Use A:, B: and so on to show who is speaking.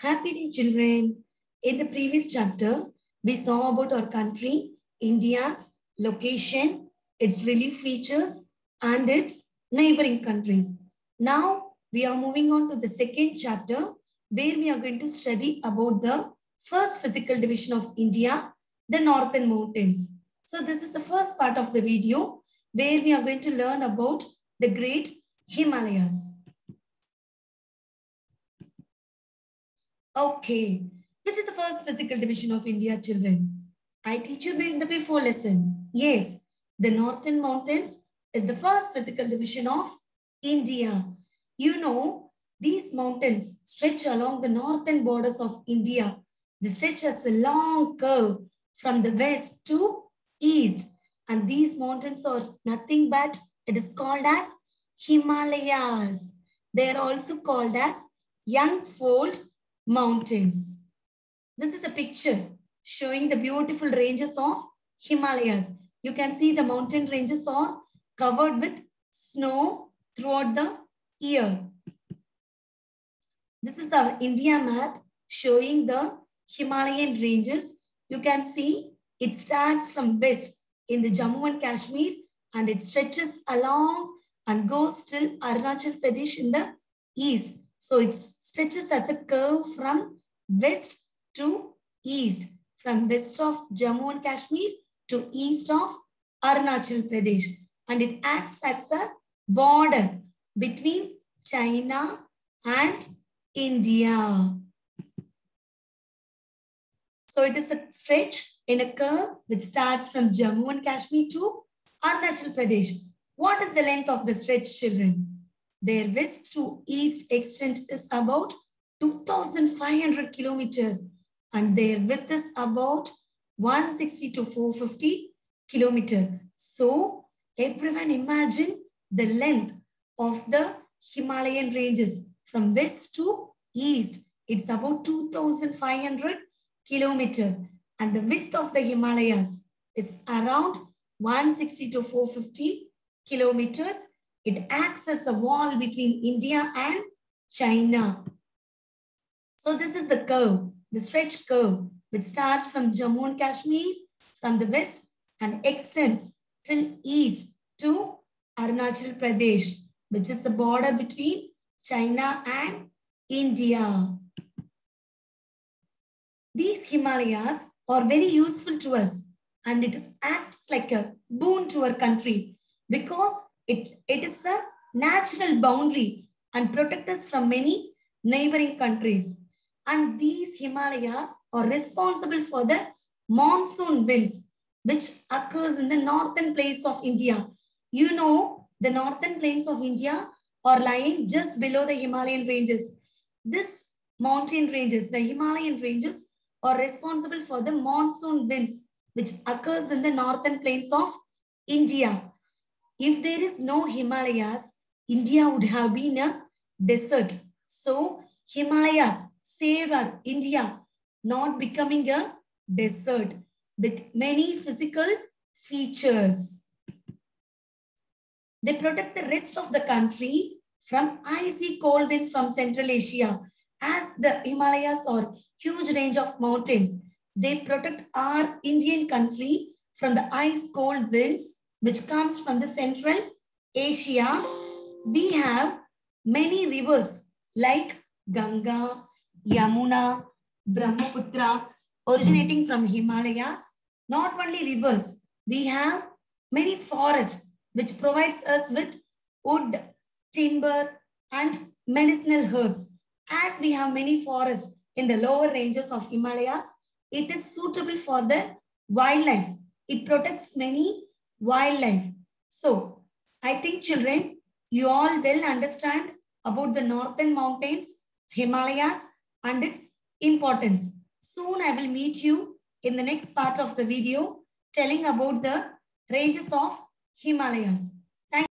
A: Happy day, children. In the previous chapter, we saw about our country, India's location, its relief features, and its neighboring countries. Now, we are moving on to the second chapter, where we are going to study about the first physical division of India, the Northern Mountains. So, this is the first part of the video, where we are going to learn about the great Himalayas. Okay, which is the first physical division of India, children? I teach you in the before lesson. Yes, the Northern Mountains is the first physical division of India. You know, these mountains stretch along the northern borders of India. They stretch as a long curve from the west to east. And these mountains are nothing but, it is called as Himalayas. They are also called as Young-fold mountains. This is a picture showing the beautiful ranges of Himalayas. You can see the mountain ranges are covered with snow throughout the year. This is our India map showing the Himalayan ranges. You can see it starts from west in the Jammu and Kashmir and it stretches along and goes till Arunachal Pradesh in the east. So it stretches as a curve from west to east, from west of Jammu and Kashmir to east of Arunachal Pradesh. And it acts as a border between China and India. So it is a stretch in a curve which starts from Jammu and Kashmir to Arunachal Pradesh. What is the length of the stretch, children? Their west to east extent is about 2,500 kilometers and their width is about 160 to 450 kilometers. So everyone imagine the length of the Himalayan ranges from west to east. It's about 2,500 kilometers and the width of the Himalayas is around 160 to 450 kilometers. It acts as a wall between India and China. So this is the curve, the stretch curve, which starts from Jammu and Kashmir from the west and extends till east to Arunachal Pradesh, which is the border between China and India. These Himalayas are very useful to us and it acts like a boon to our country because it is a natural boundary and protects us from many neighboring countries. And these Himalayas are responsible for the monsoon winds, which occurs in the northern plains of India. You know, the northern plains of India are lying just below the Himalayan ranges. This mountain ranges, the Himalayan ranges, are responsible for the monsoon winds, which occurs in the northern plains of India. If there is no Himalayas, India would have been a desert. So Himalayas saved our India not becoming a desert with many physical features. They protect the rest of the country from icy cold winds from Central Asia. As the Himalayas are huge range of mountains, they protect our Indian country from the ice cold winds which comes from the Central Asia. We have many rivers like Ganga, Yamuna, Brahmaputra originating from Himalayas. Not only rivers, we have many forests which provides us with wood, timber and medicinal herbs. As we have many forests in the lower ranges of Himalayas, it is suitable for the wildlife. It protects many wildlife. So, I think children, you all will understand about the northern mountains, Himalayas and its importance. Soon I will meet you in the next part of the video telling about the ranges of Himalayas.